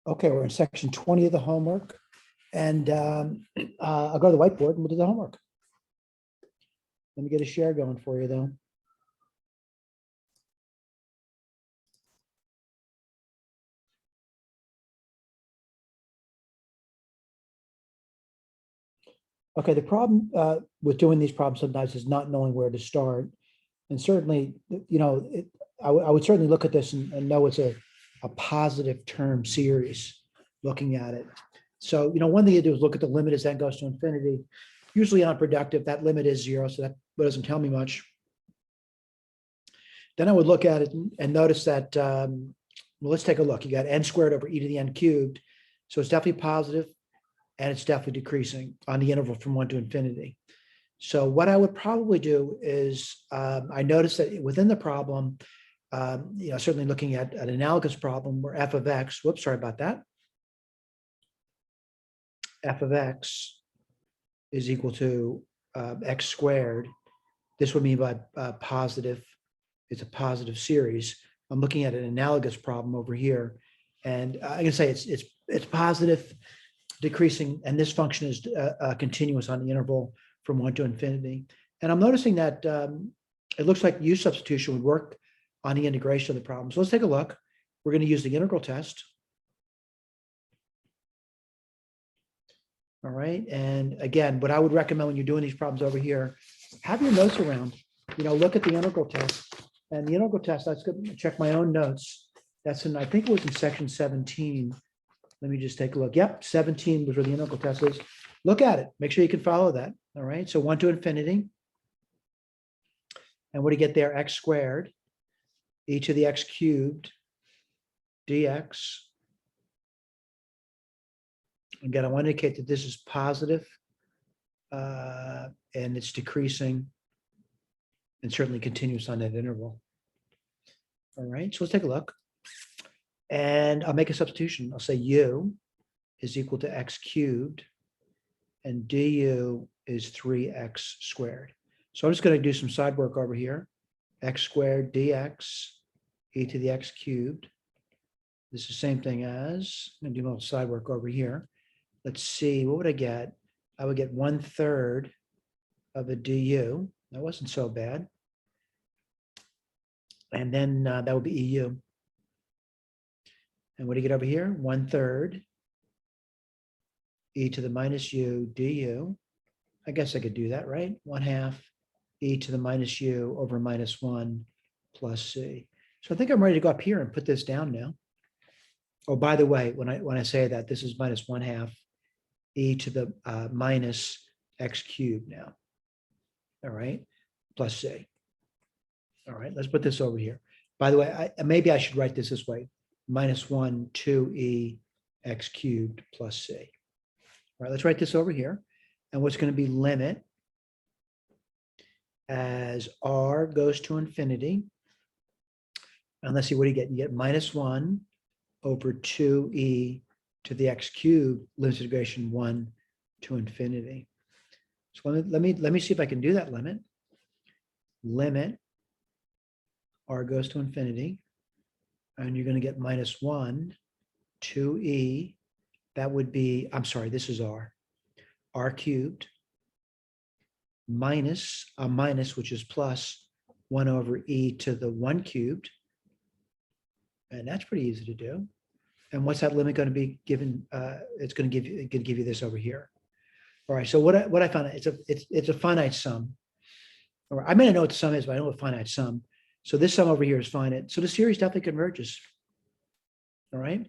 Okay, we're in section 20 of the homework. And I'll go to the whiteboard and we'll do the homework. Let me get a share going for you, though. Okay, the problem with doing these problems sometimes is not knowing where to start. And certainly, I would certainly look at this and know it's a positive term series looking at it. So, one thing you do is look at the limit as n goes to infinity. Usually unproductive, that limit is 0, so that doesn't tell me much. Then I would look at it and notice that, well, let's take a look. You got n squared over e to the n cubed. So it's definitely positive and it's definitely decreasing on the interval from 1 to infinity. So what I would probably do is I noticed that within the problem, certainly looking at an analogous problem where f of x, whoops, sorry about that. F of x is equal to x squared. This would mean by positive, it's a positive series. I'm looking at an analogous problem over here. And I can say it's positive, decreasing, and this function is continuous on the interval from 1 to infinity. And I'm noticing that it looks like u substitution would work on the integration of the problem. So let's take a look. We're going to use the integral test. All right. And again, what I would recommend when you're doing these problems over here, have your notes around, look at the integral test. And the integral test, let's go check my own notes. That's in, I think it was in section 17. Let me just take a look. Yep, 17 was where the integral test is. Look at it. Make sure you can follow that. All right. So 1 to infinity. And what do you get there? X squared, e to the x cubed, dx. Again, I want to indicate that this is positive, and it's decreasing and certainly continuous on that interval. All right, so let's take a look. And I'll make a substitution. I'll say u is equal to x cubed and du is 3x squared. So I'm just going to do some side work over here. X squared dx e to the x cubed. This is the same thing as, I'm going to do a little side work over here. Let's see, what would I get? I would get 1/3 of a du. That wasn't so bad. And then that would be EU. And what do you get over here? 1/3 e to the minus u du. I guess I could do that, right? 1/2 e to the minus u over minus 1 plus c. So I think I'm ready to go up here and put this down now. Oh, by the way, when I say that, this is minus 1/2 e to the minus x cubed now. All right, plus c. All right, let's put this over here. By the way, maybe I should write this way: minus 1, 2e x cubed plus c. All right, let's write this over here. And what's going to be limit as r goes to infinity. And let's see, what do you get? You get minus 1 over 2e to the x cubed, limit integration 1 to infinity. So let me see if I can do that limit. Limit r goes to infinity, and you're going to get minus 1, 2e. That would be, I'm sorry, this is r cubed minus a minus, which is plus 1 over e to the 1 cubed. And that's pretty easy to do. And what's that limit going to be given? It's going to give you this over here. All right. So what I found, it's a finite sum. All right, I may not know what the sum is, but I know what finite sum. So this sum over here is finite. So the series definitely converges. All right.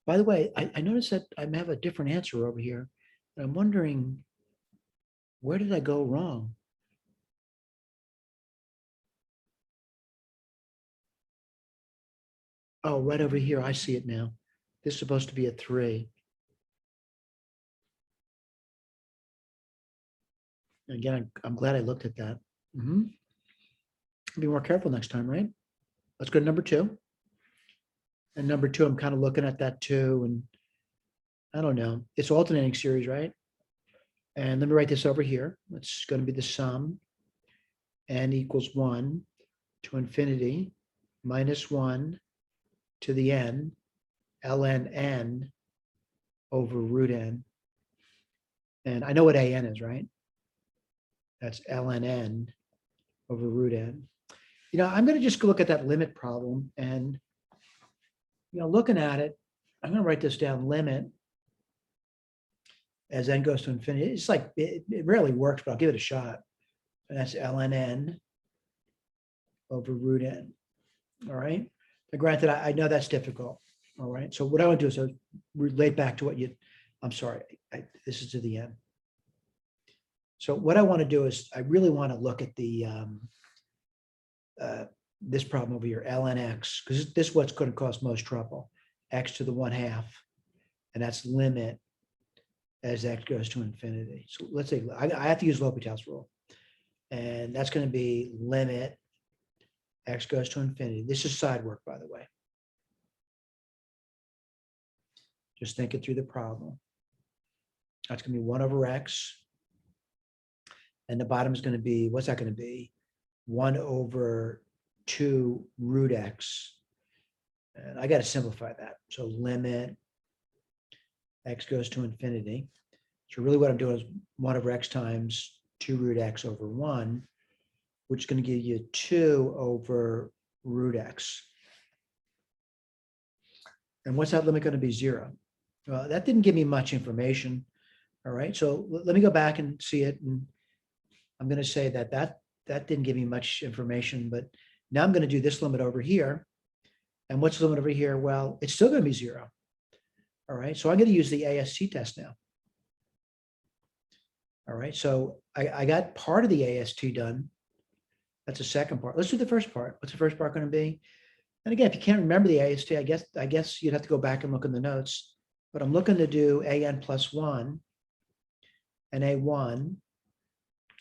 By the way, I noticed that I may have a different answer over here. And I'm wondering, where did I go wrong? Oh, right over here. I see it now. This is supposed to be a 3. Again, I'm glad I looked at that. Be more careful next time, right? Let's go to number 2. And number 2, I'm kind of looking at that too. And I don't know. It's alternating series, right? And let me write this over here. It's going to be the sum n equals 1 to infinity minus 1 to the n ln n over root n. And I know what an is, right? That's ln n over root n. I'm going to just look at that limit problem and, looking at it, I'm going to write this down, limit as n goes to infinity. It's like, it rarely works, but I'll give it a shot. And that's ln n over root n. All right. Now, granted, I know that's difficult. All right. So what I want to do is relate back to what I'm sorry, this is to the end. So what I want to do is I really want to look at the this problem over here, ln x, because this is what's going to cause most trouble. X to the 1/2, and that's limit as x goes to infinity. So let's say I have to use L'Hopital's rule, and that's going to be limit x goes to infinity. This is side work, by the way. Just think it through the problem. That's going to be 1 over x. And the bottom is going to be, what's that going to be? 1 over 2 root x. And I got to simplify that. So limit x goes to infinity. So really what I'm doing is 1 over x times 2 root x over 1, which is going to give you 2 over root x. And what's that limit going to be? 0. Well, that didn't give me much information. All right, so let me go back and see it. And I'm going to say that didn't give me much information, but now I'm going to do this limit over here. And what's the limit over here? Well, it's still going to be 0. All right, so I'm going to use the AST test now. All right, so I got part of the AST done. That's the second part. Let's do the first part. What's the first part going to be? And again, if you can't remember the AST, I guess you'd have to go back and look in the notes. But I'm looking to do an plus 1 and a1.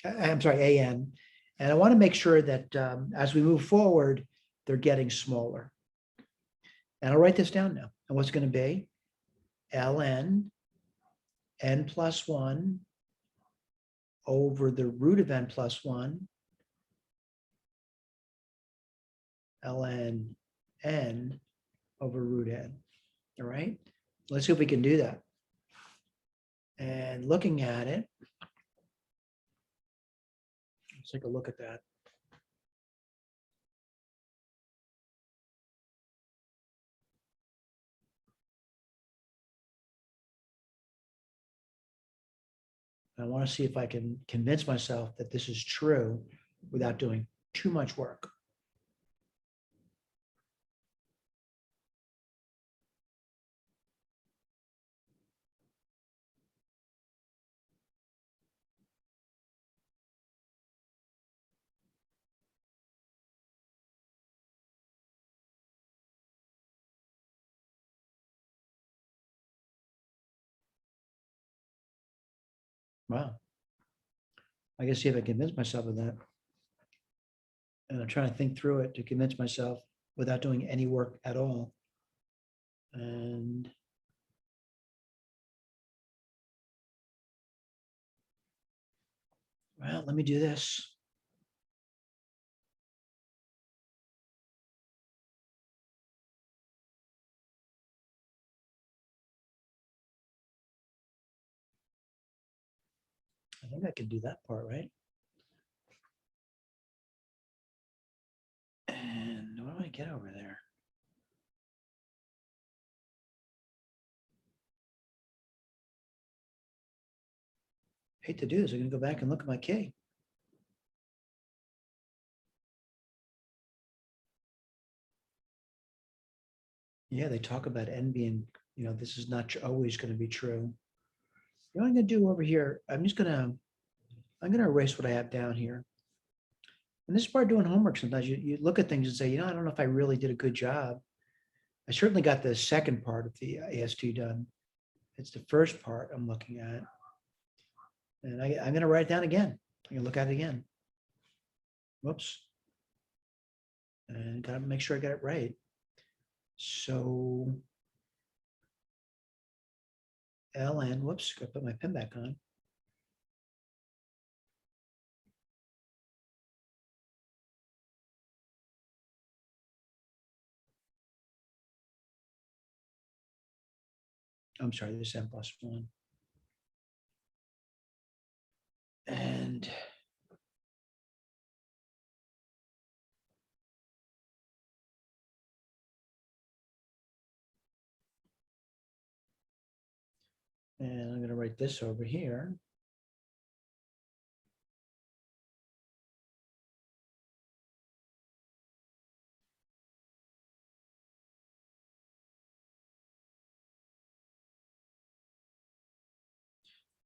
I'm sorry, an. And I want to make sure that as we move forward, they're getting smaller. And I'll write this down now. And what's going to be? ln n plus 1 over the root of n plus 1 ln n over root n. All right. Let's see if we can do that. And looking at it, let's take a look at that. I want to see if I can convince myself that this is true without doing too much work. Wow. I guess see if I convince myself of that. And I'm trying to think through it to convince myself without doing any work at all. And well, let me do this. I think I can do that part, right? And what do I get over there? Hate to do this. I'm going to go back and look at my K. Yeah, they talk about n being, this is not always going to be true. What I'm going to do over here, I'm going to erase what I have down here. And this is part of doing homework. Sometimes you look at things and say, I don't know if I really did a good job. I certainly got the second part of the AST done. It's the first part I'm looking at. And I'm going to write it down again. I'm going to look at it again. Whoops. And got to make sure I got it right. So ln, whoops, got to put my pen back on. I'm sorry, this is n plus 1. And I'm going to write this over here.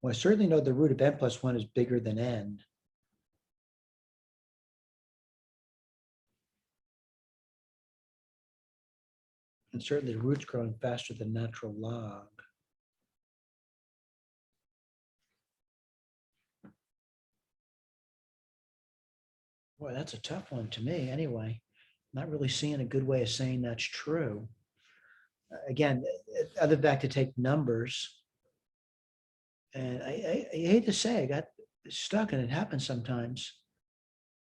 Well, I certainly know the root of n plus 1 is bigger than n. And certainly the root's growing faster than natural log. Boy, that's a tough one to me anyway. Not really seeing a good way of saying that's true. Again, other back to take numbers. And I hate to say, I got stuck, and it happens sometimes.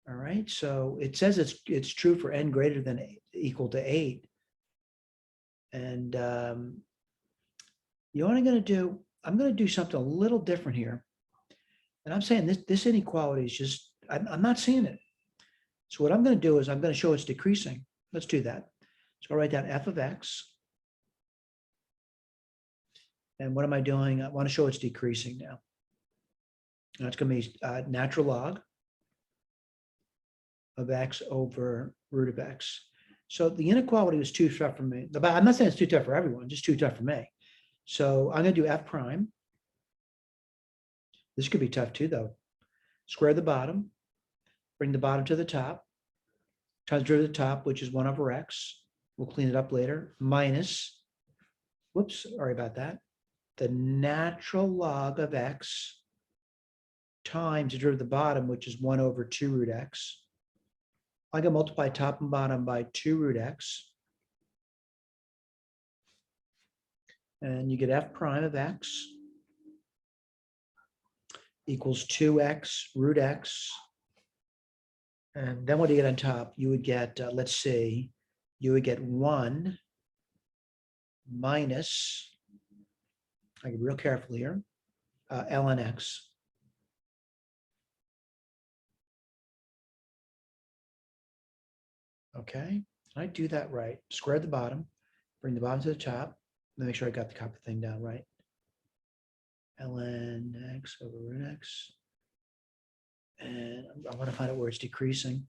All right, so it says it's true for n greater than equal to 8. And you know what I'm going to do? I'm going to do something a little different here. And I'm saying this inequality is just, I'm not seeing it. So what I'm going to do is I'm going to show it's decreasing. Let's do that. So I'll write down f of x. And what am I doing? I want to show it's decreasing now. And it's going to be natural log of x over root of x. So the inequality was too tough for me. But I'm not saying it's too tough for everyone, just too tough for me. So I'm going to do f prime. This could be tough too, though. Square the bottom, bring the bottom to the top, times derivative of the top, which is 1 over x. We'll clean it up later, minus, whoops, sorry about that, the natural log of x times the derivative of the bottom, which is 1 over 2 root x. I can multiply top and bottom by 2 root x. And you get f prime of x equals 2x root x. And then what do you get on top? You would get, let's see, you would get 1 minus, I get real careful here, ln x. Okay, I do that right. Square the bottom, bring the bottom to the top. Let me make sure I got the copy thing down right. ln x over root x. And I want to find out where it's decreasing.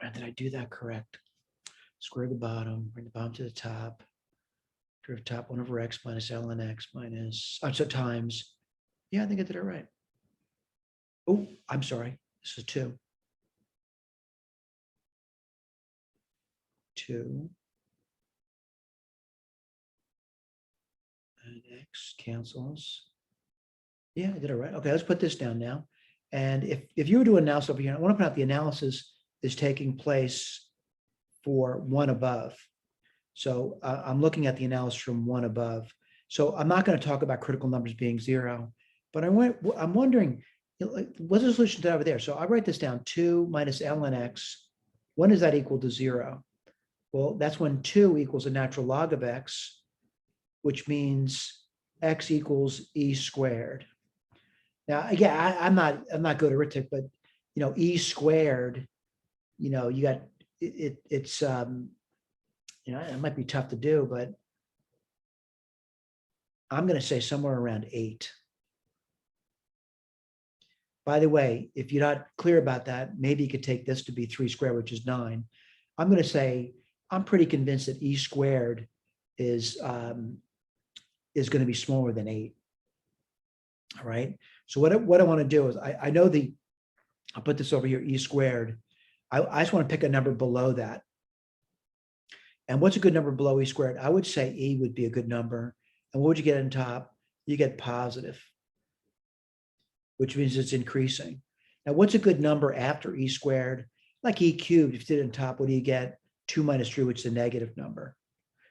And did I do that correct? Square the bottom, bring the bottom to the top. Derivative top 1 over x minus ln x minus, so times. Yeah, I think I did it right. Oh, I'm sorry. This is 2. 2. And x cancels. Yeah, I did it right. Okay, let's put this down now. And if you were doing analysis over here, I want to point out the analysis is taking place for 1 above. So I'm looking at the analysis from 1 above. So I'm not going to talk about critical numbers being 0, but I'm wondering, what's the solution to that over there? So I write this down, 2 minus ln x. When does that equal to 0? Well, that's when 2 equals a natural log of x, which means x equals e squared. Now, again, I'm not good at arithmetic, but e squared, you got it's it might be tough to do, but I'm going to say somewhere around 8. By the way, if you're not clear about that, maybe you could take this to be 3 squared, which is 9. I'm going to say I'm pretty convinced that e squared is going to be smaller than 8. All right. So what I want to do is I know I'll put this over here, e squared. I just want to pick a number below that. And what's a good number below e squared? I would say e would be a good number. And what would you get on top? You get positive, which means it's increasing. Now, what's a good number after e squared? Like e cubed, if you did it on top, what do you get? 2 minus 3, which is a negative number.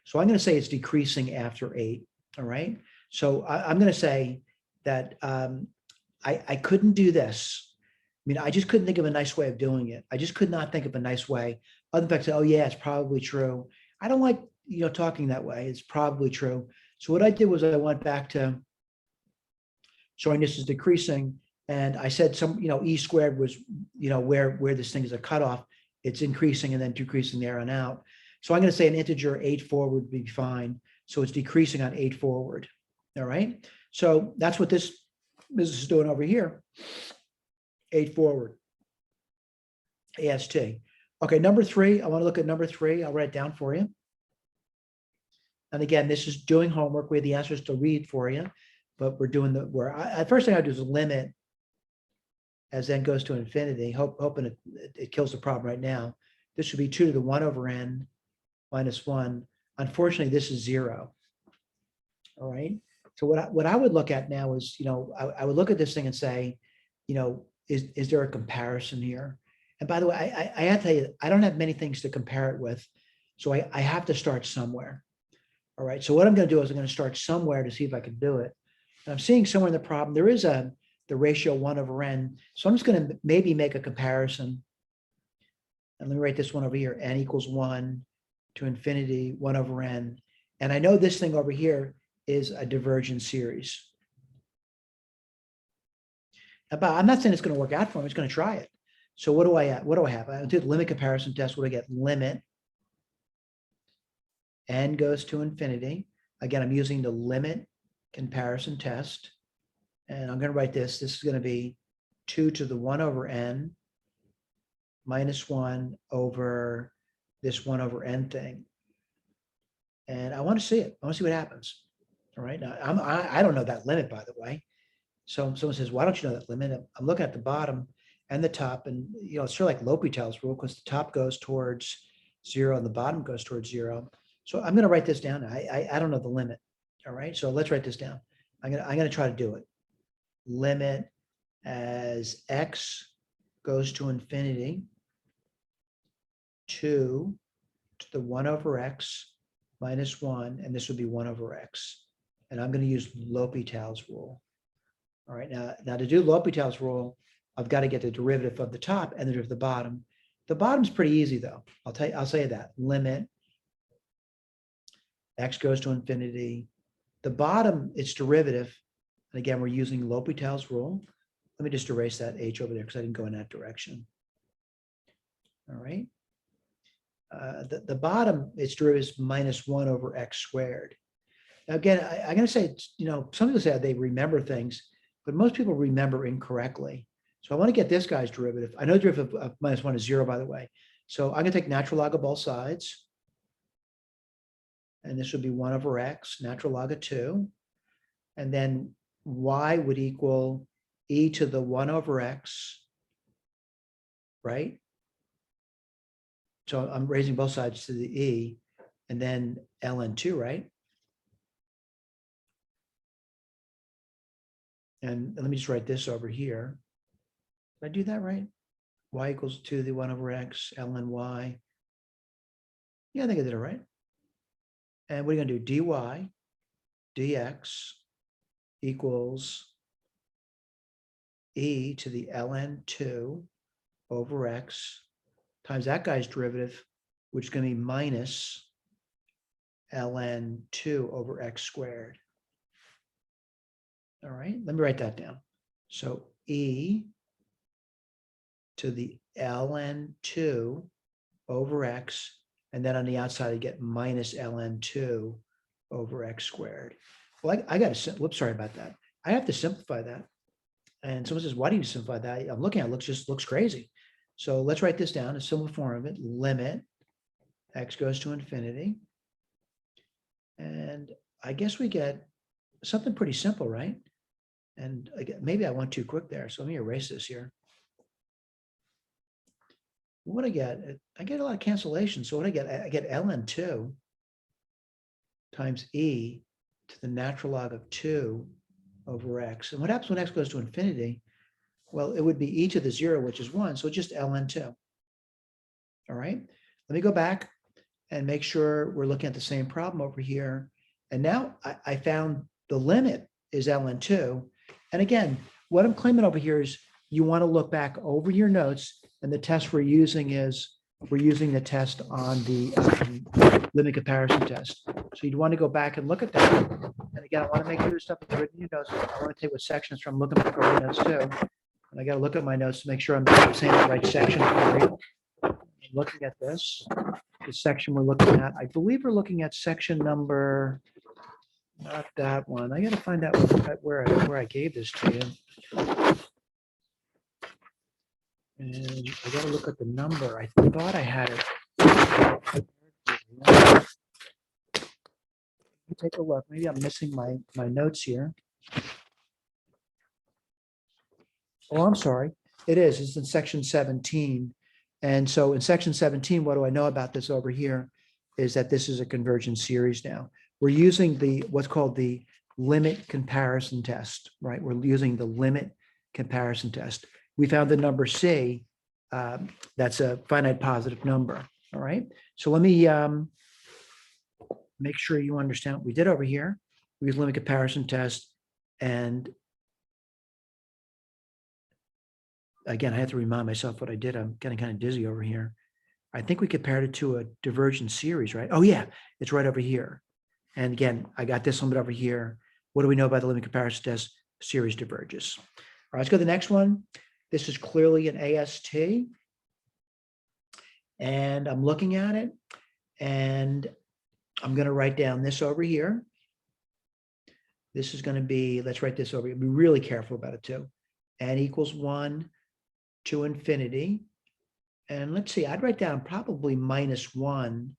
So I'm going to say it's decreasing after 8. All right. So I'm going to say that I couldn't do this. I mean, I just couldn't think of a nice way of doing it. I just could not think of a nice way. Other than fact, say, oh yeah, it's probably true. I don't like, talking that way. It's probably true. So what I did was I went back to showing this is decreasing. And I said E squared was, where this thing is a cutoff. It's increasing and then decreasing there on out. So I'm going to say an integer 8 forward would be fine. So it's decreasing on 8 forward. All right. So that's what this business is doing over here. 8 forward. AST. Okay, number 3. I want to look at number 3. I'll write it down for you. And again, this is doing homework. We have the answers to read for you, but we're doing first thing I do is limit as n goes to infinity, hoping it kills the problem right now. This would be 2 to the 1 over n minus 1. Unfortunately, this is 0. All right. So what I would look at now is, I would look at this thing and say, is there a comparison here? And by the way, I have to tell you, I don't have many things to compare it with. So I have to start somewhere. All right. So what I'm going to do is I'm going to start somewhere to see if I can do it. And I'm seeing somewhere in the problem, there is the ratio 1 over n. So I'm just going to maybe make a comparison. And let me write this one over here. N equals 1 to infinity, 1 over n. And I know this thing over here is a divergent series. But I'm not saying it's going to work out for me. I'm just going to try it. So what do I have? I do the limit comparison test. What do I get? Limit n goes to infinity. Again, I'm using the limit comparison test. And I'm going to write this. This is going to be 2 to the 1 over n minus 1 over this 1 over n thing. And I want to see it. I want to see what happens. All right. Now, I don't know that limit, by the way. So someone says, why don't you know that limit? I'm looking at the bottom and the top, and it's sort of like L'Hopital's rule, because the top goes towards 0 and the bottom goes towards 0. So I'm going to write this down. I don't know the limit. All right. So let's write this down. I'm going to try to do it. Limit as x goes to infinity 2 to the 1 over x minus 1, and this would be 1 over x. And I'm going to use L'Hopital's rule. All right, now to do L'Hopital's rule, I've got to get the derivative of the top and the derivative of the bottom. The bottom's pretty easy though. I'll say that. Limit x goes to infinity. The bottom, its derivative, and again, we're using L'Hopital's rule. Let me just erase that h over there because I didn't go in that direction. All right. The bottom, its derivative is minus 1 over x squared. Now, again, I'm going to say, some people say they remember things, but most people remember incorrectly. So I want to get this guy's derivative. I know the derivative of minus 1 is 0, by the way. So I'm going to take natural log of both sides. And this would be 1 over x, natural log of 2. And then y would equal e to the 1 over x, right? So I'm raising both sides to the e, and then ln2, right? And let me just write this over here. Did I do that right? Y equals 2 to the 1 over x, ln y. Yeah, I think I did it right. And what are you going to do? dy dx equals e to the ln2 over x times that guy's derivative, which is going to be minus ln2 over x squared. All right, let me write that down. So e to the ln2 over x, and then on the outside I get minus ln2 over x squared. Well, I got to, whoops, sorry about that. I have to simplify that. And someone says, why do you simplify that? I'm looking at it, just looks crazy. So let's write this down, a simple form of it. Limit x goes to infinity. And I guess we get something pretty simple, right? And again, maybe I went too quick there. So let me erase this here. What I get a lot of cancellation. So what I get ln2 times e to the natural log of 2 over x. And what happens when x goes to infinity? Well, it would be e to the 0, which is 1. So just ln2. All right. Let me go back and make sure we're looking at the same problem over here. And now I found the limit is ln2. And again, what I'm claiming over here is you want to look back over your notes, and the test we're using is we're using the test on the limit comparison test. So you'd want to go back and look at that. And again, I want to make sure the stuff is written in your notes. I want to take what sections from looking back over the notes too. And I got to look at my notes to make sure I'm saying the right section for you. I'm looking at this, the section we're looking at. I believe we're looking at section number, not that one. I got to find out where I gave this to you. And I got to look at the number. I thought I had it. Take a look. Maybe I'm missing my notes here. Oh, I'm sorry. It is. It's in section 17. And so in section 17, what do I know about this over here is that this is a convergence series now. We're using what's called the limit comparison test, right? We're using the limit comparison test. We found the number C. That's a finite positive number. All right. So let me make sure you understand what we did over here. We use limit comparison test. And again, I have to remind myself what I did. I'm getting kind of dizzy over here. I think we compared it to a divergence series, right? Oh yeah, it's right over here. And again, I got this one over here. What do we know about the limit comparison test? Series diverges. All right, let's go to the next one. This is clearly an AST. And I'm looking at it and I'm going to write down this over here. This is going to be, let's write this over here. Be really careful about it too. N equals 1 to infinity. And let's see, I'd write down probably minus 1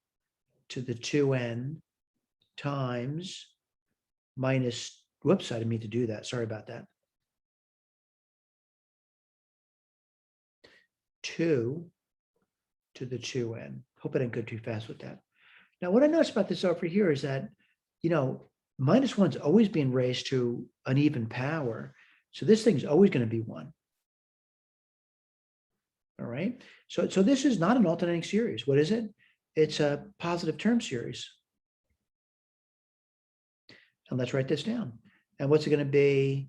to the 2n times minus, whoops, I didn't mean to do that. Sorry about that. 2 to the 2n. Hope I didn't go too fast with that. Now, what I noticed about this over here is that, minus 1's always being raised to an even power. So this thing's always going to be 1. All right. So this is not an alternating series. What is it? It's a positive term series. And let's write this down. And what's it going to be?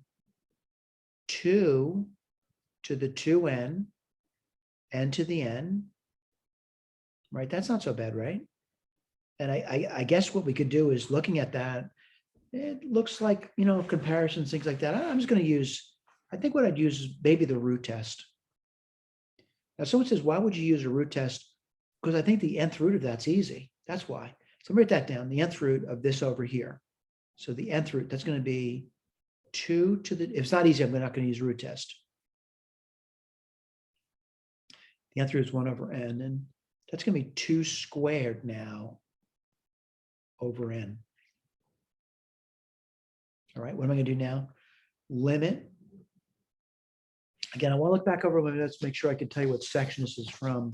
2 to the 2n, n to the n. Right? That's not so bad, right? And I guess what we could do is looking at that, it looks like, comparisons, things like that. I'm just going to use, I think what I'd use is maybe the root test. Now, someone says, why would you use a root test? Because I think the nth root of that's easy. That's why. So write that down, the nth root of this over here. So the nth root, that's going to be 2 to the, if it's not easy, I'm not going to use root test. The nth root is 1 over n, and that's going to be 2 squared now over n. All right, what am I going to do now? Limit. Again, I want to look back over my notes to make sure I can tell you what section this is from.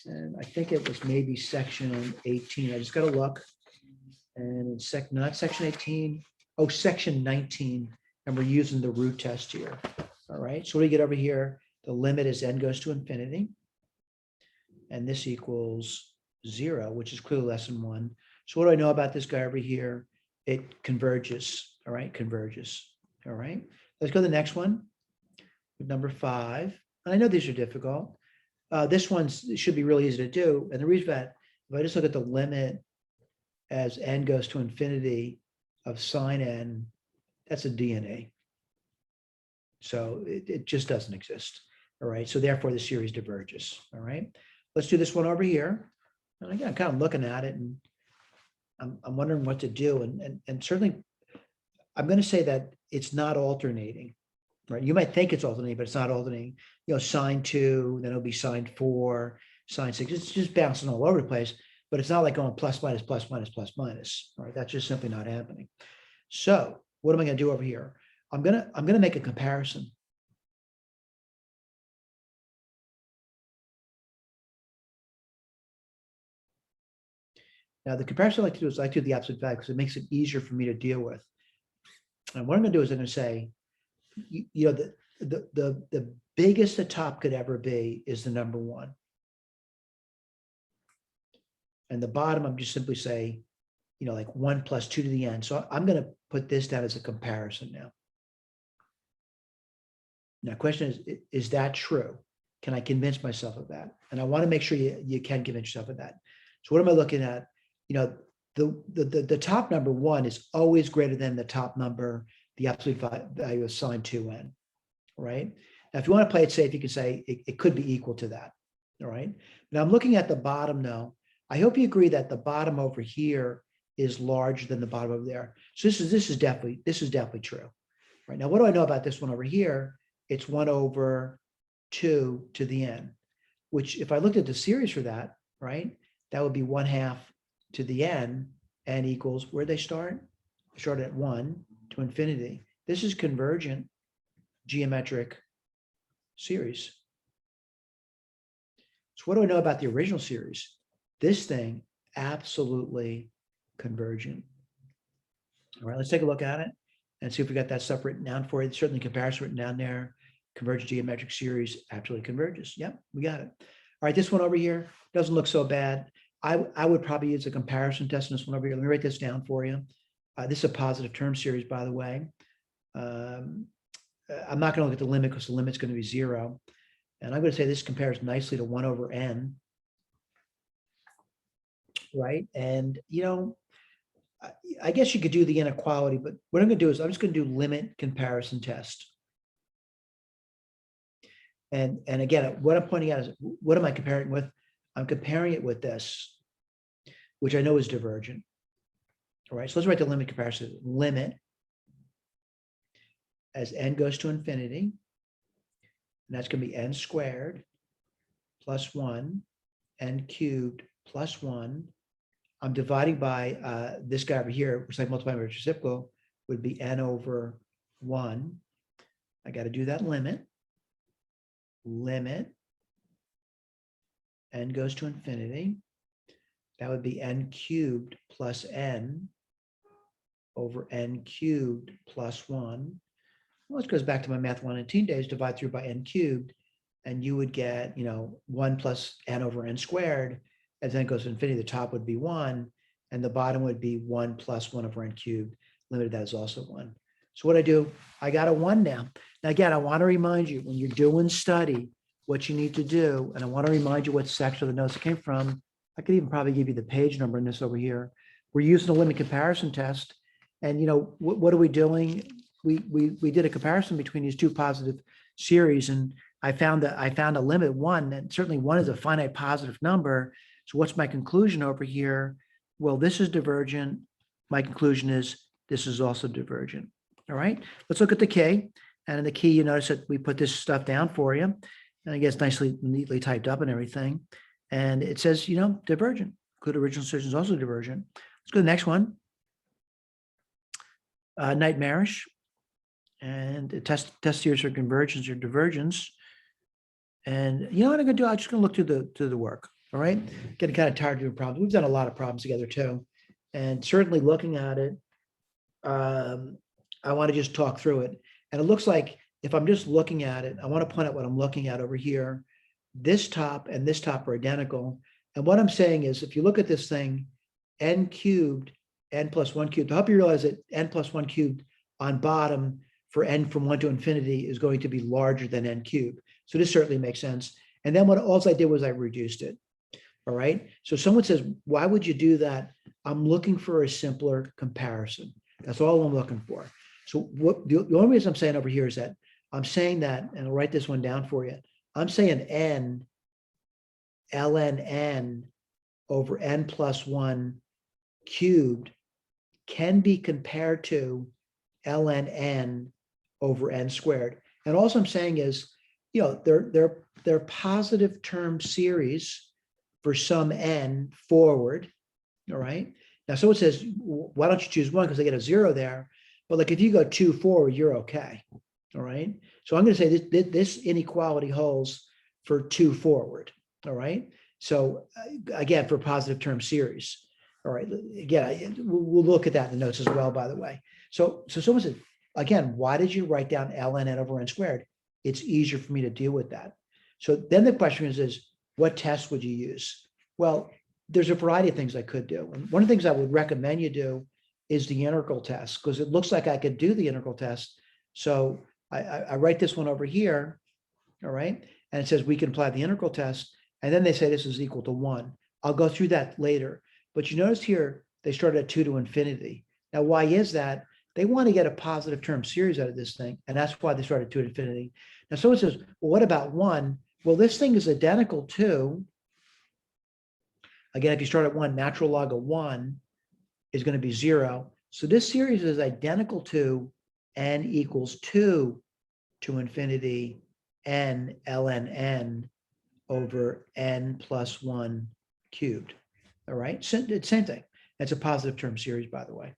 And I think it was maybe section 18. I just got to look. And in not section 18, oh, section 19. And we're using the root test here. All right, so what do we get over here? The limit is n goes to infinity. And this equals 0, which is clearly less than 1. So what do I know about this guy over here? It converges. All right, converges. All right, let's go to the next one. Number 5. And I know these are difficult. This one should be really easy to do. And the reason that if I just look at the limit as n goes to infinity of sine n, that's a DNA. So it just doesn't exist. All right, so therefore the series diverges. All right, let's do this one over here. And again, I'm kind of looking at it and I'm wondering what to do. And certainly I'm going to say that it's not alternating. Right, you might think it's alternating, but it's not alternating. Sine 2, then it'll be sine 4, sine 6. It's just bouncing all over the place, but it's not like going plus, minus, plus, minus, plus, minus. All right, that's just simply not happening. So what am I going to do over here? I'm gonna make a comparison. Now, the comparison I like to do is I like to do the absolute value because it makes it easier for me to deal with. And what I'm going to do is I'm going to say, the biggest the top could ever be is the number 1. And the bottom, I'm just simply say, like 1 plus 2 to the n. So I'm going to put this down as a comparison now. Now, question is that true? Can I convince myself of that? And I want to make sure you can convince yourself of that. So what am I looking at? You know, the top number 1 is always greater than the top number, the absolute value assigned to n, right? Now, if you want to play it safe, you can say it could be equal to that, all right? Now I'm looking at the bottom now. I hope you agree that the bottom over here is larger than the bottom over there. So this is definitely true, right? Now, what do I know about this one over here? It's 1 over 2 to the n, which if I looked at the series for that, right, that would be 1/2 to the n equals, where they start? Start at 1 to infinity. This is convergent geometric series. So what do I know about the original series? This thing, absolutely convergent. All right, let's take a look at it and see if we got that stuff written down for you. Certainly comparison written down there. Convergent geometric series absolutely converges. Yep, we got it. All right, this one over here doesn't look so bad. I would probably use a comparison test in this one over here. Let me write this down for you. This is a positive term series, by the way. I'm not going to look at the limit because the limit's going to be 0. And I'm going to say this compares nicely to 1 over n, right? And, you know, I guess you could do the inequality, but what I'm going to do is I'm just going to do limit comparison test. And again, what I'm pointing out is, what am I comparing with? I'm comparing it with this, which I know is divergent. All right, so let's write the limit comparison. Limit as n goes to infinity, and that's going to be n squared plus 1, n cubed plus 1. I'm dividing by this guy over here, which is like multiplying by reciprocal, would be n over 1. I got to do that limit. Limit n goes to infinity. That would be n cubed plus n over n cubed plus 1. Well, this goes back to my mth122 days, divide through by n cubed, and you would get, you know, 1 plus n over n squared. As n goes to infinity, the top would be 1, and the bottom would be 1 plus 1 over n cubed. Limited, that is also 1. So what I do, I got a 1 now. Now, again, I want to remind you, when you're doing study, what you need to do, and I want to remind you what section of the notes it came from. I could even probably give you the page number in this over here. We're using a limit comparison test. And, you know, what are we doing? We did a comparison between these two positive series, and I found a limit 1, and certainly 1 is a finite positive number. So what's my conclusion over here? Well, this is divergent. My conclusion is this is also divergent. All right, let's look at the key. And in the key, you notice that we put this stuff down for you. And I guess nicely, neatly typed up and everything. And it says, you know, divergent. Good original decision is also divergent. Let's go to the next one. Nightmarish. And the test series for convergence or divergence. And you know what I'm going to do? I'm just going to look through the work. All right. Getting kind of tired of doing problems. We've done a lot of problems together too. And certainly looking at it, I want to just talk through it. And it looks like if I'm just looking at it, I want to point out what I'm looking at over here. This top and this top are identical. And what I'm saying is, if you look at this thing, n cubed, n plus 1 cubed, I hope you realize that n plus 1 cubed on bottom for n from 1 to infinity is going to be larger than n cubed. So this certainly makes sense. And then what all I did was I reduced it. All right. So someone says, why would you do that? I'm looking for a simpler comparison. That's all I'm looking for. So what the only reason I'm saying over here is that I'm saying that, and I'll write this one down for you. I'm saying n, ln n over n plus 1 cubed can be compared to ln n over n squared. And all I'm saying is, you know, they're positive term series for some n forward. All right. Now someone says, why don't you choose 1? Because they get a 0 there. But like if you go 2 forward, you're okay. All right. So I'm going to say this inequality holds for 2 forward. All right. So again, for positive term series. All right. Again, we'll look at that in the notes as well, by the way. So someone said, again, why did you write down ln n over n squared? It's easier for me to deal with that. So then the question is what test would you use? Well, there's a variety of things I could do. And one of the things I would recommend you do is the integral test, because it looks like I could do the integral test. So I write this one over here, all right? And it says we can apply the integral test. And then they say this is equal to 1. I'll go through that later. But you notice here, they started at 2 to infinity. Now, why is that? They want to get a positive term series out of this thing, and that's why they started 2 to infinity. Now, someone says, well, what about 1? Well, this thing is identical to, again, if you start at 1, natural log of 1 is going to be 0. So this series is identical to n equals 2 to infinity n ln n over n plus 1 cubed. All right, same thing. That's a positive term series, by the way.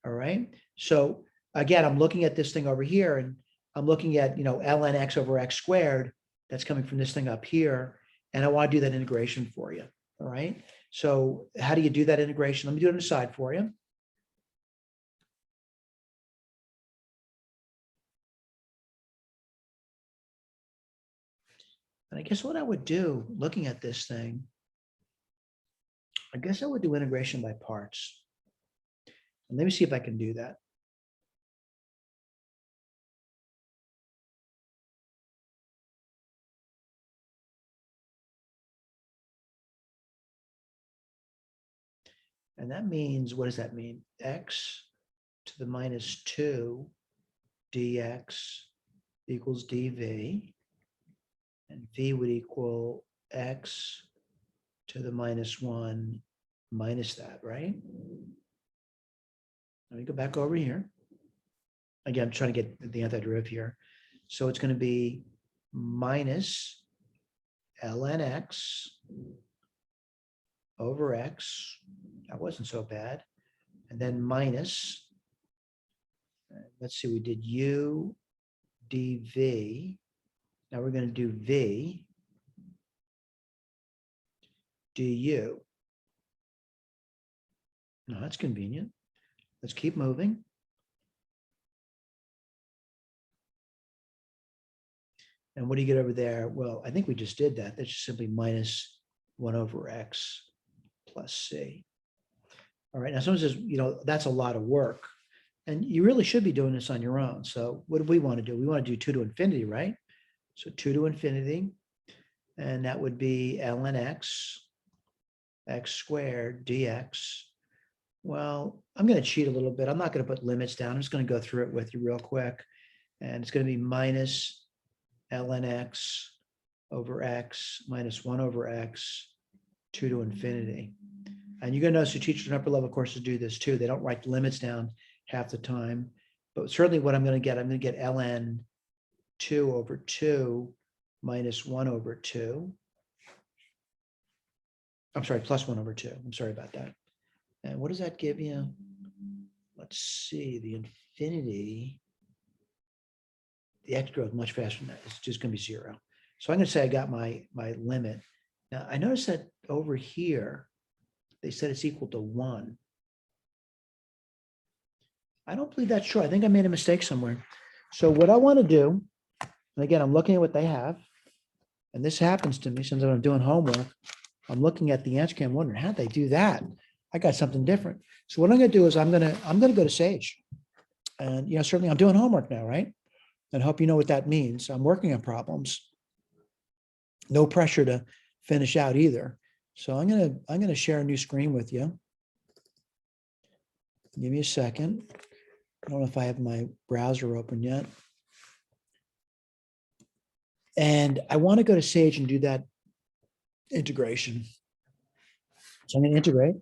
All right, so again, I'm looking at this thing over here, and I'm looking at, ln x over x squared. That's coming from this thing up here, and I want to do that integration for you. All right, so how do you do that integration? Let me do it on the side for you. And I guess what I would do, looking at this thing, I guess I would do integration by parts. And let me see if I can do that. And that means, what does that mean? X to the minus 2 dx equals dv. And v would equal x to the minus 1 minus that, right? Let me go back over here. Again, I'm trying to get the antiderivative here. So it's going to be minus ln x over x. That wasn't so bad. And then minus, let's see, we did u dv. Now we're going to do v du. No, that's convenient. Let's keep moving. And what do you get over there? Well, I think we just did that. That's just simply minus 1 over x plus c. All right, now someone says, that's a lot of work. And you really should be doing this on your own. So what do we want to do? We want to do 2 to infinity, right? So 2 to infinity, and that would be ln x squared dx. Well, I'm going to cheat a little bit. I'm not going to put limits down. I'm just going to go through it with you real quick. And it's going to be minus ln x over x minus 1 over x 2 to infinity. And you're going to notice the teachers in upper level courses do this too. They don't write limits down half the time. But certainly what I'm going to get ln 2 over 2 minus 1 over 2. I'm sorry, plus 1 over 2. I'm sorry about that. And what does that give you? Let's see, the infinity, the x grows much faster than that. It's just going to be 0. So I'm going to say I got my limit. Now, I noticed that over here, they said it's equal to 1. I don't believe that's true. I think I made a mistake somewhere. So what I want to do, and again, I'm looking at what they have, and this happens to me since I'm doing homework. I'm looking at the answer key. I'm wondering how'd they do that? I got something different. So what I'm going to do is I'm going to go to Sage, and certainly I'm doing homework now, right? And I hope you know what that means. I'm working on problems. No pressure to finish out either. So I'm going to share a new screen with you. Give me a second. I don't know if I have my browser open yet. And I want to go to Sage and do that integration. So I'm going to integrate.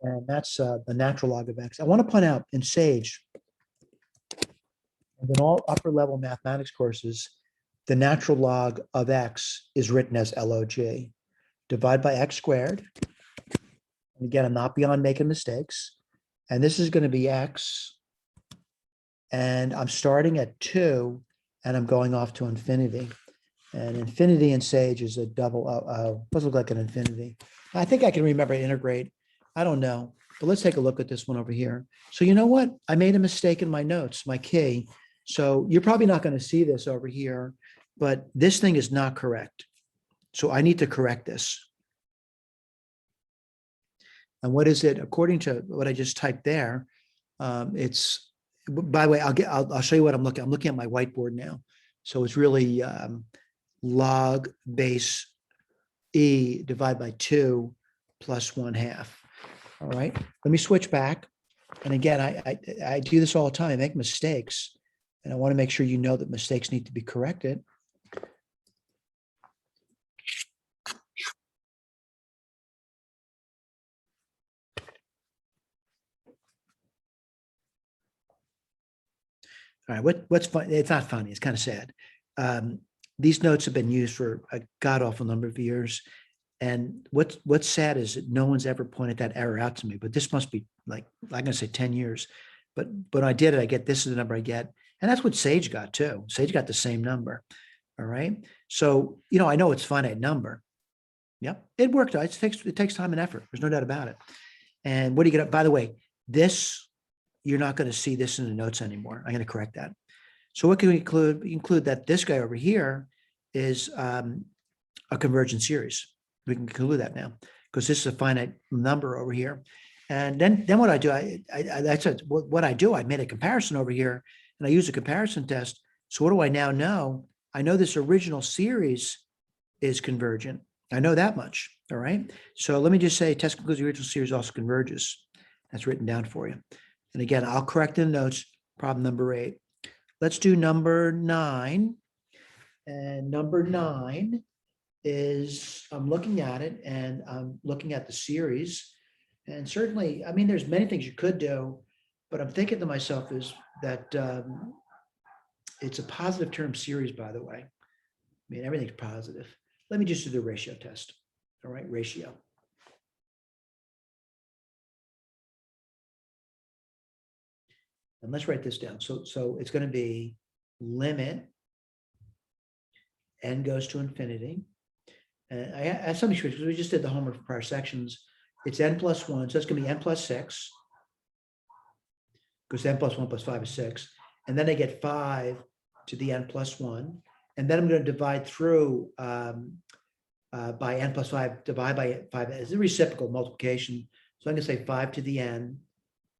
And that's the natural log of x. I want to point out in Sage, and in all upper level mathematics courses, the natural log of x is written as log. Divide by x squared. And again, I'm not beyond making mistakes. And this is going to be x. And I'm starting at 2, and I'm going off to infinity. And infinity in Sage is a double doesn't look like an infinity. I think I can remember integrate. I don't know, but let's take a look at this one over here. So you know what? I made a mistake in my notes, my key. So you're probably not going to see this over here, but this thing is not correct. So I need to correct this. And what is it? According to what I just typed there, it's, by the way, I'll show you what I'm looking. I'm looking at my whiteboard now. So it's really log base E divided by 2 plus 1/2. All right, let me switch back. And again, I do this all the time. I make mistakes. And I want to make sure you know that mistakes need to be corrected. All right, what's fun? It's not funny. It's kind of sad. These notes have been used for a god awful number of years. And what's sad is that no one's ever pointed that error out to me. But this must be like I'm gonna say 10 years. But when I did it, I get this is the number I get, and that's what Sage got too. Sage got the same number. All right. So I know it's finite number. Yep, it worked out. It takes time and effort. There's no doubt about it. And what do you get? By the way, this you're not going to see this in the notes anymore. I'm going to correct that. So what can we include? We include that this guy over here is a convergent series. We can conclude that now because this is a finite number over here. And then what I do, that's what I do. I made a comparison over here, and I use a comparison test. So what do I now know? I know this original series is convergent. I know that much. All right. So let me just say test concludes the original series also converges. That's written down for you. And again, I'll correct in the notes, problem number 8. Let's do number 9. And number 9 is, I'm looking at it and I'm looking at the series. And certainly, I mean, there's many things you could do, but I'm thinking to myself is that it's a positive term series, by the way. I mean, everything's positive. Let me just do the ratio test. All right, ratio. And let's write this down. So it's going to be limit n goes to infinity. And I have some issues because we just did the homework for prior sections. It's n plus 1, so it's going to be n plus 6 because n plus 1 plus 5 is 6. And then I get 5 to the n plus 1. And then I'm going to divide through by n plus 5, divide by 5 as a reciprocal multiplication. So I'm going to say 5 to the n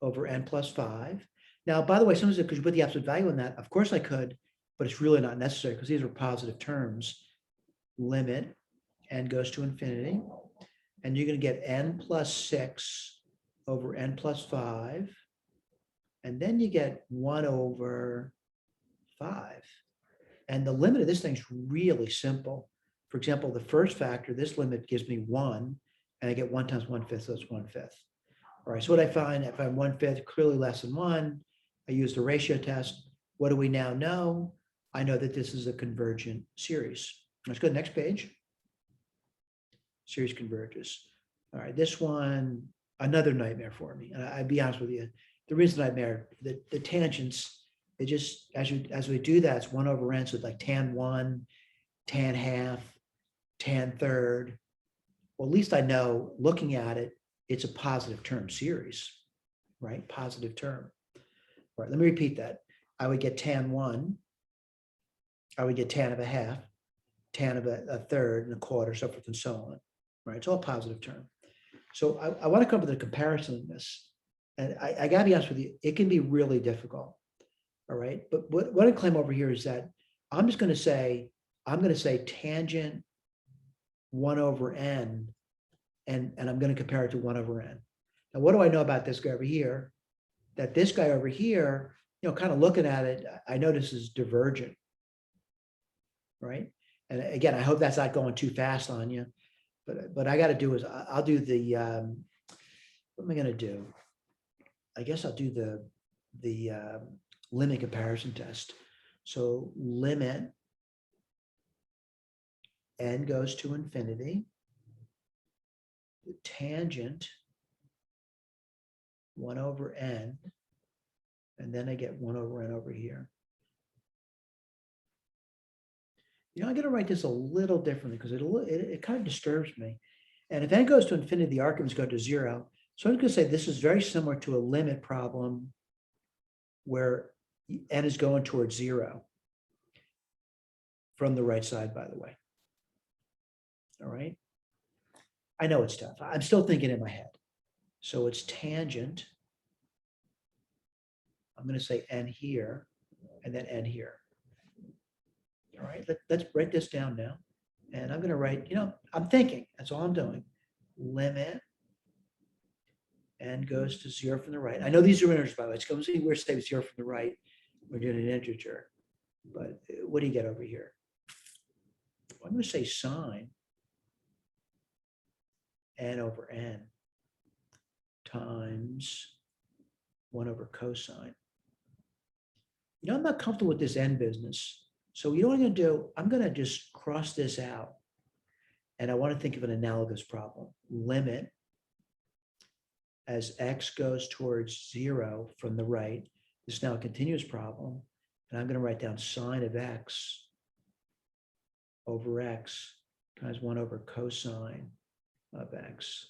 over n plus 5. Now, by the way, sometimes could you put the absolute value in that? Of course I could, but it's really not necessary because these are positive terms. Limit n goes to infinity. And you're going to get n plus 6 over n plus 5. And then you get 1 over 5. And the limit of this thing's really simple. For example, the first factor, this limit gives me 1, and I get 1 times 1/5, so it's 1/5. All right, so what I find, if I'm 1/5, clearly less than 1, I use the ratio test. What do we now know? I know that this is a convergent series. Let's go to the next page. Series converges. All right, this one, another nightmare for me. And I'd be honest with you, the reason nightmare, the tangents, it just, as we do that, it's 1 over n, so it's like tan 1, tan half, tan third. Well, at least I know, looking at it, it's a positive term series, right? Positive term. All right, let me repeat that. I would get tan 1, I would get tan of a half, tan of a third and a quarter, so forth and so on, right? It's all positive term. So I want to come up with a comparison of this. And I got to be honest with you, it can be really difficult, all right? But what I claim over here is that I'm going to say tangent 1 over n, and I'm going to compare it to 1 over n. Now, what do I know about this guy over here? That this guy over here, kind of looking at it, I know this is divergent, right? And again, I hope that's not going too fast on you. But I got to do is I'll do the, what am I going to do? I guess I'll do the limit comparison test. So limit n goes to infinity, the tangent 1 over n, and then I get 1 over n over here. I'm going to write this a little differently because it kind of disturbs me. And if n goes to infinity, the arguments go to 0. So I'm going to say this is very similar to a limit problem where n is going towards 0 from the right side, by the way. All right. I know it's tough. I'm still thinking in my head. So it's tangent. I'm going to say n here and then n here. All right, let's write this down now. And I'm going to write, I'm thinking, that's all I'm doing. Limit n goes to 0 from the right. I know these are integers, by the way. It's going to be weird to say 0 from the right. We're doing an integer. But what do you get over here? Well, I'm going to say sine n over n times 1 over cosine. I'm not comfortable with this n business. So you know what I'm going to do? I'm going to just cross this out. And I want to think of an analogous problem. Limit as x goes towards 0 from the right. This is now a continuous problem. And I'm going to write down sine of x over x times 1 over cosine of x.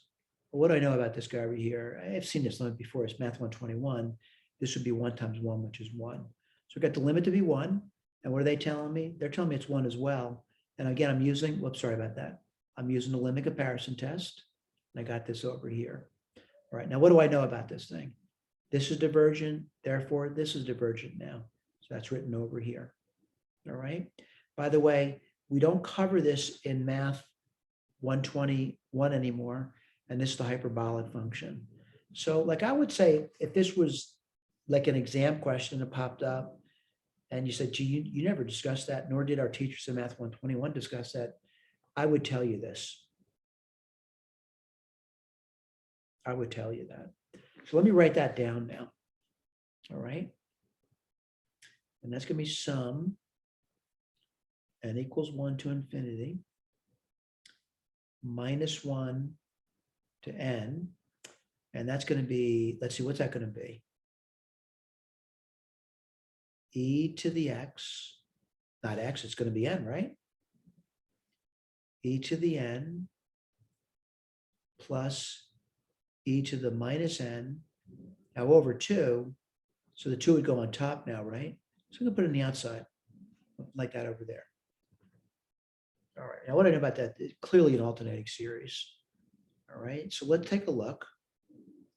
Well, what do I know about this guy over here? I've seen this limit before. It's mth122. This would be 1 times 1, which is 1. So we got the limit to be 1. And what are they telling me? They're telling me it's 1 as well. And again, I'm using, whoops, sorry about that. I'm using the limit comparison test. And I got this over here. All right, now what do I know about this thing? This is divergent, therefore this is divergent now. So that's written over here. All right. By the way, we don't cover this in math 121 anymore. And this is the hyperbolic function. So like I would say, if this was like an exam question that popped up and you said, gee, you never discussed that, nor did our teachers in math 121 discuss that, I would tell you this. I would tell you that. So let me write that down now. All right. And that's going to be sum n equals 1 to infinity minus 1 to n. And that's going to be, let's see, what's that going to be? E to the x, not x, it's going to be n, right? E to the n plus e to the minus n, now over 2, so the 2 would go on top now, right? So I'm going to put it on the outside, like that over there. All right, now what I know about that, is clearly an alternating series. All right, so let's take a look.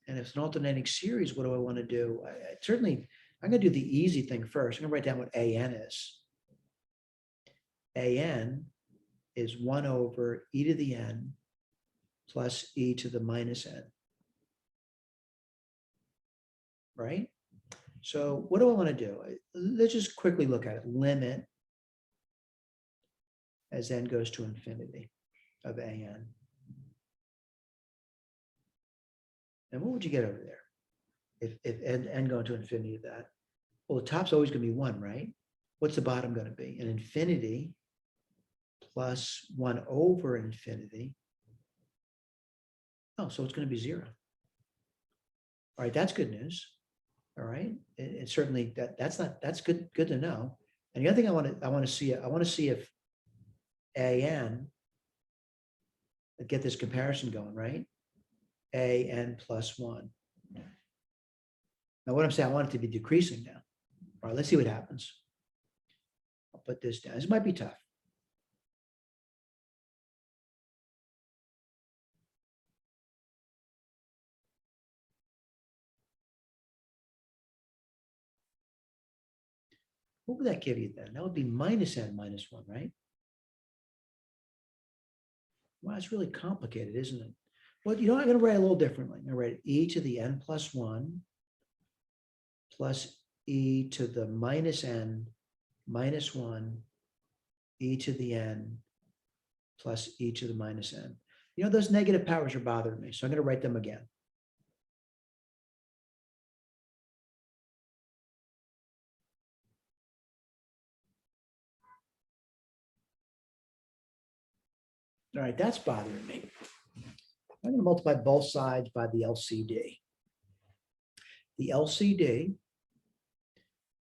And if it's an alternating series, what do I want to do? Certainly, I'm going to do the easy thing first. I'm going to write down what an is. An is 1 over e to the n plus e to the minus n. Right? So what do I want to do? Let's just quickly look at it. Limit as n goes to infinity of an. And what would you get over there if n going to infinity of that? Well, the top's always going to be 1, right? What's the bottom going to be? An infinity plus 1 over infinity. Oh, so it's going to be 0. All right, that's good news. All right, it's certainly that's good to know. And the other thing I want to see if an, get this comparison going, right? An plus 1. Now what I'm saying, I want it to be decreasing now. All right, let's see what happens. I'll put this down. This might be tough. What would that give you then? That would be minus n minus 1, right? Well, it's really complicated, isn't it? Well, I'm going to write a little differently. I'm going to write e to the n plus 1 plus e to the minus n minus 1 e to the n plus e to the minus n. Those negative powers are bothering me, so I'm going to write them again. All right, that's bothering me. I'm going to multiply both sides by the LCD. The LCD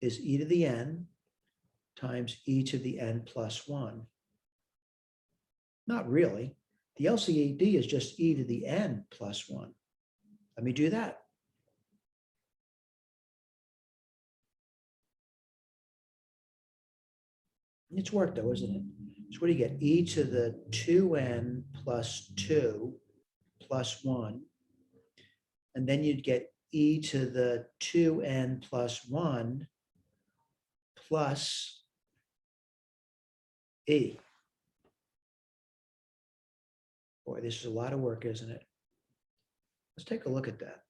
is e to the n times e to the n plus 1. Not really. The LCD is just e to the n plus 1. Let me do that. It's worked though, isn't it? So what do you get? E to the 2n plus 2 plus 1. And then you'd get e to the 2n plus 1 plus E. Boy, this is a lot of work, isn't it? Let's take a look at that.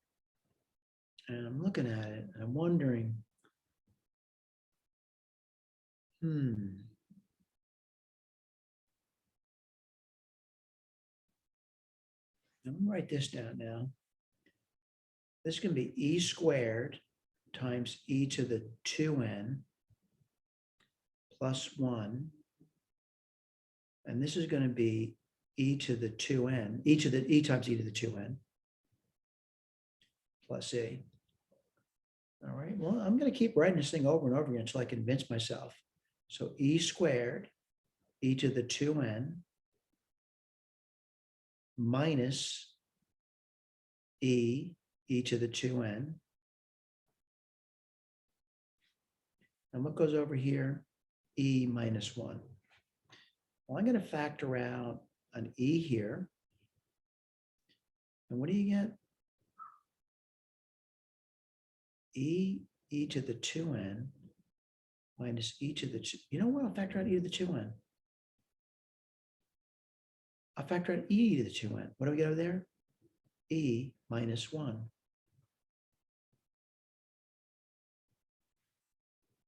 And I'm looking at it and I'm wondering, I'm gonna write this down now. This can be E squared times e to the 2n plus 1. And this is going to be e to the 2n, e times e to the 2n plus e. All right, well, I'm going to keep writing this thing over and over again until I convince myself. So e squared, e to the 2n minus e to the 2n. And what goes over here? E minus 1. Well, I'm going to factor out an e here. And what do you get? E to the 2n minus e to the 2. You know what? I'll factor out e to the 2n. I'll factor out e to the 2n. What do we get over there? E minus 1.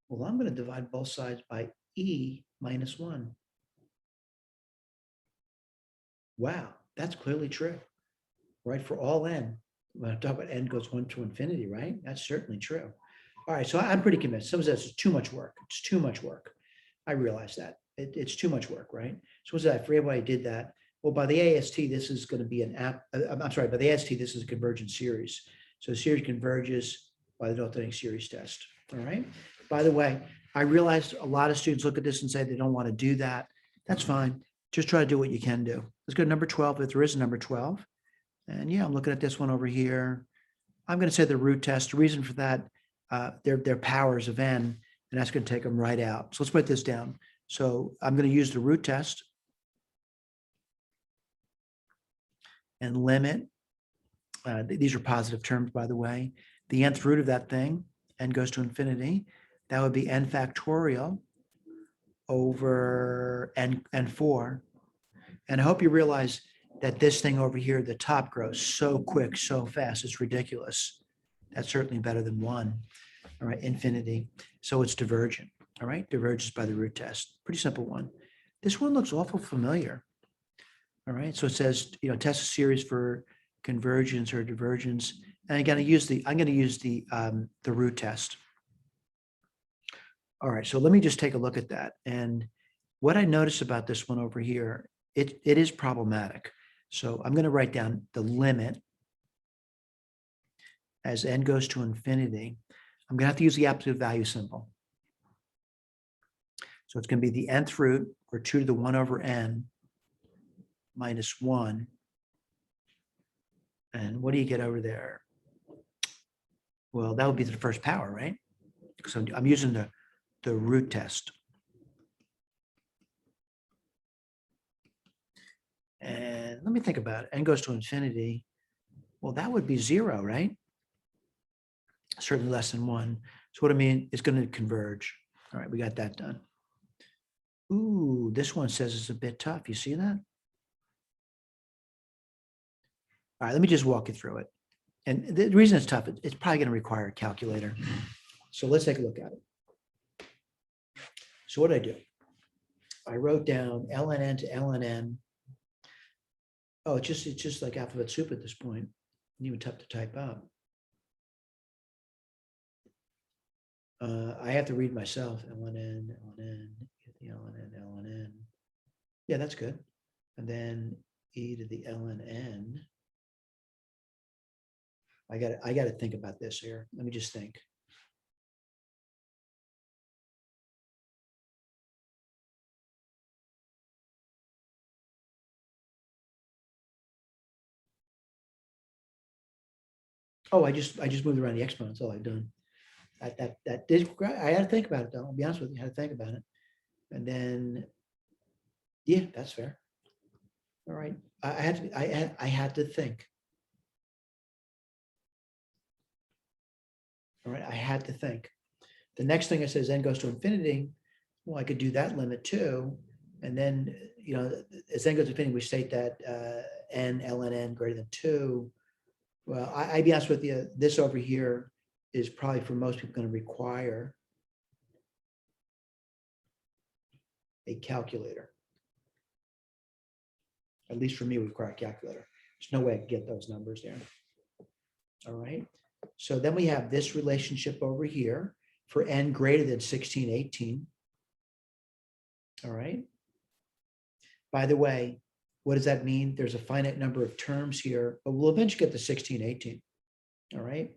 Well, I'm going to divide both sides by e minus 1. Wow, that's clearly true, right? For all n. When I talk about n goes 1 to infinity, right? That's certainly true. All right, so I'm pretty convinced. Some of this is too much work. It's too much work. I realize that. It's too much work, right? So what's that? For everybody I did that. Well, by the AST, this is going to be an app. I'm sorry, by the AST, this is a convergence series. So the series converges by the North-Atlantic series test. All right. By the way, I realized a lot of students look at this and say they don't want to do that. That's fine. Just try to do what you can do. Let's go to number 12, if there is a number 12. And yeah, I'm looking at this one over here. I'm going to say the root test. The reason for that, they're powers of n, and that's going to take them right out. So let's put this down. So I'm going to use the root test and limit. These are positive terms, by the way. The nth root of that thing, n goes to infinity. That would be n factorial over n4. And I hope you realize that this thing over here, the top grows so quick, so fast, it's ridiculous. That's certainly better than 1. All right, infinity. So it's divergent. All right, diverges by the root test. Pretty simple one. This one looks awful familiar. All right, so it says, test a series for convergence or divergence. And I'm going to use the root test. All right, so let me just take a look at that. And what I notice about this one over here, it is problematic. So I'm going to write down the limit as n goes to infinity. I'm going to have to use the absolute value symbol. So it's going to be the nth root, or 2 to the 1 over n minus 1. And what do you get over there? Well, that would be the first power, right? So I'm using the root test. And let me think about it. N goes to infinity. Well, that would be 0, right? Certainly less than 1. So what I mean, it's going to converge. All right, we got that done. Ooh, this one says it's a bit tough. You see that? All right, let me just walk you through it. And the reason it's tough, it's probably going to require a calculator. So let's take a look at it. So what did I do? I wrote down ln n to ln n. Oh, it's just like alphabet soup at this point. Even tough to type up. I have to read myself. ln n, get the ln n. Yeah, that's good. And then e to the ln n. I got to think about this here. Let me just think. Oh, I just moved around the exponents. All I've done. That did. I had to think about it though. I'll be honest with you. I had to think about it. And then, yeah, that's fair. All right. I had to think. All right. I had to think. The next thing I says n goes to infinity. Well, I could do that limit too. And then, as n goes to infinity, we state that n, ln n greater than 2. Well, I'd be honest with you, this over here is probably for most people going to require a calculator. At least for me, we require a calculator. There's no way I can get those numbers there. All right. So then we have this relationship over here for n greater than 16, 18. All right. By the way, what does that mean? There's a finite number of terms here, but we'll eventually get to 16, 18. All right.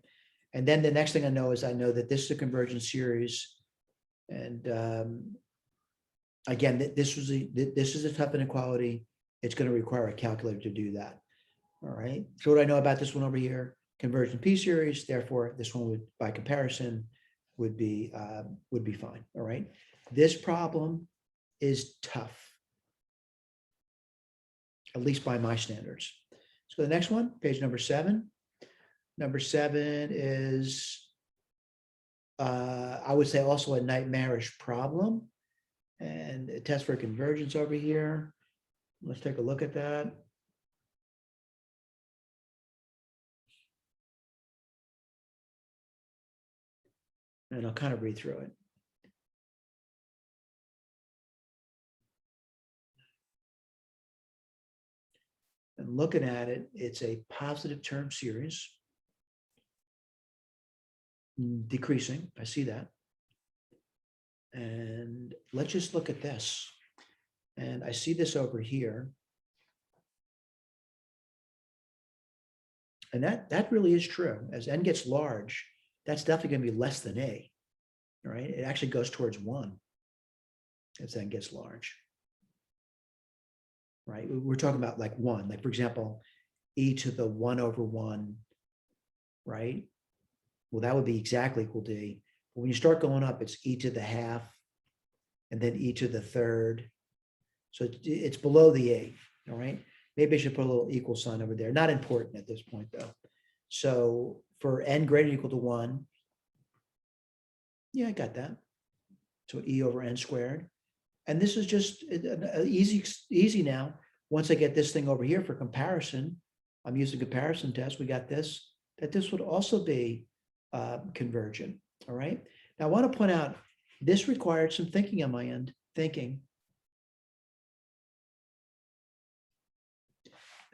And then the next thing I know is I know that this is a convergent series. And again, this is a tough inequality. It's going to require a calculator to do that. All right. So what do I know about this one over here? Convergent P series. Therefore, this one would, by comparison, would be fine. All right. This problem is tough, at least by my standards. Let's go to the next one, page number 7. Number 7 is, I would say, also a nightmarish problem, and a test for convergence over here. Let's take a look at that. And I'll kind of read through it. And looking at it, it's a positive term series, decreasing. I see that. And let's just look at this. And I see this over here. And that really is true. As n gets large, that's definitely going to be less than a. All right. It actually goes towards 1 as n gets large. Right. We're talking about like 1, like, for example, e to the 1 over 1. Right. Well, that would be exactly equal to e. But when you start going up, it's e to the half and then e to the third. So it's below the a. All right. Maybe I should put a little equal sign over there. Not important at this point, though. So for n greater than or equal to 1, yeah, I got that. So e over n squared. And this is just easy now. Once I get this thing over here for comparison, I'm using comparison test. We got this, that this would also be convergent. All right. Now I want to point out this required some thinking on my end. They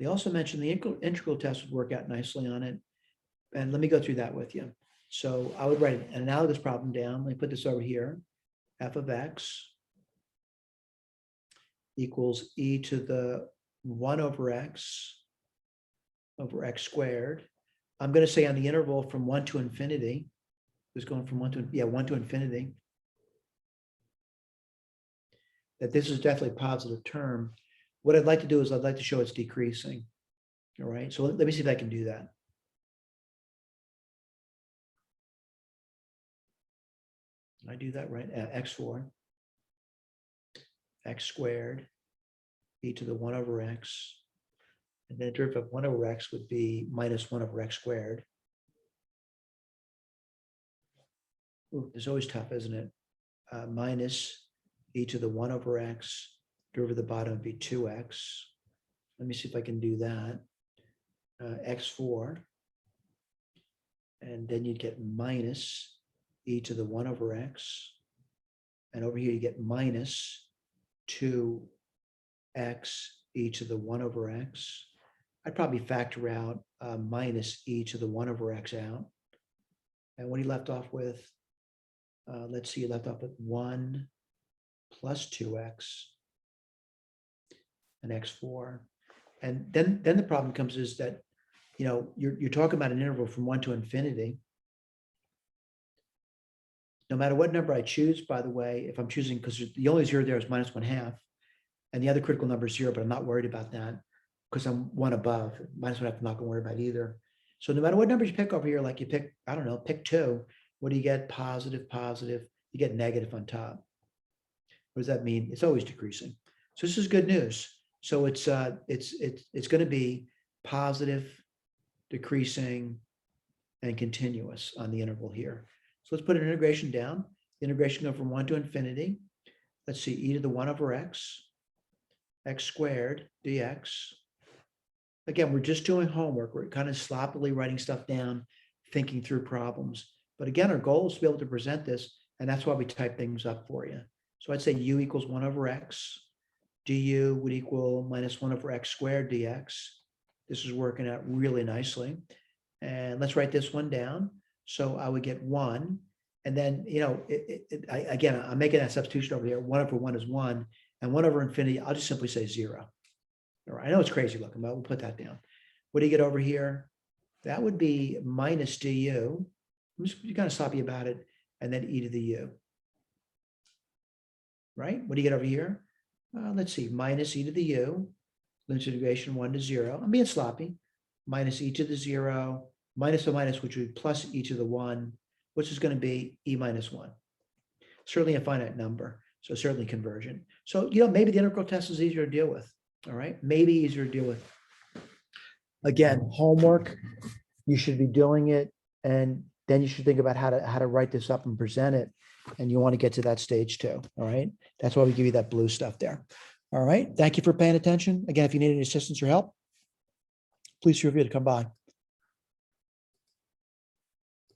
also mentioned the integral test would work out nicely on it. And let me go through that with you. So I would write an analogous problem down. Let me put this over here. F of x equals e to the 1 over x squared. I'm going to say on the interval from 1 to infinity, it's going from 1 to infinity, that this is definitely a positive term. What I'd like to do is I'd like to show it's decreasing. All right, so let me see if I can do that. I do that right, x4, x squared, e to the 1 over x, and then the derivative of 1 over x would be minus 1 over x squared. Ooh, it's always tough, isn't it? Minus e to the 1 over x, derivative of the bottom would be 2x. Let me see if I can do that. X4, and then you'd get minus e to the 1 over x, and over here you get minus 2x e to the 1 over x. I'd probably factor out minus e to the 1 over x out. And what are you left off with? Let's see, you left off with 1 plus 2x and x4. And then the problem comes is that, you're talking about an interval from 1 to infinity. No matter what number I choose, by the way, if I'm choosing, because the only 0 there is minus 1/2, and the other critical number is 0, but I'm not worried about that because I'm 1 above. Minus 1/2, I'm not going to worry about either. So no matter what numbers you pick over here, like you pick, I don't know, pick 2, what do you get? Positive, you get negative on top. What does that mean? It's always decreasing. So this is good news. So it's going to be positive, decreasing, and continuous on the interval here. So let's put an integration down. The integration goes from 1 to infinity. Let's see, e to the 1 over x. x squared dx. Again, we're just doing homework. We're kind of sloppily writing stuff down, thinking through problems. But again, our goal is to be able to present this, and that's why we type things up for you. So I'd say u equals 1 over x. Du would equal minus 1 over x squared dx. This is working out really nicely. And let's write this one down. So I would get 1. And then, again, I'm making that substitution over here. 1 over 1 is 1. And 1 over infinity, I'll just simply say 0. All right, I know it's crazy looking, but we'll put that down. What do you get over here? That would be minus du. I'm just kind of sloppy about it. And then e to the u. Right? What do you get over here? Let's see, minus e to the u. Limit of integration 1 to 0. I'm being sloppy. Minus e to the 0. Minus a minus, which would be plus e to the 1, which is going to be e minus 1. Certainly a finite number. So certainly convergent. So, maybe the integral test is easier to deal with. All right, maybe easier to deal with. Again, homework, you should be doing it, and then you should think about how to write this up and present it. And you want to get to that stage too. All right, that's why we give you that blue stuff there. All right, thank you for paying attention. Again, if you need any assistance or help, please feel free to come by.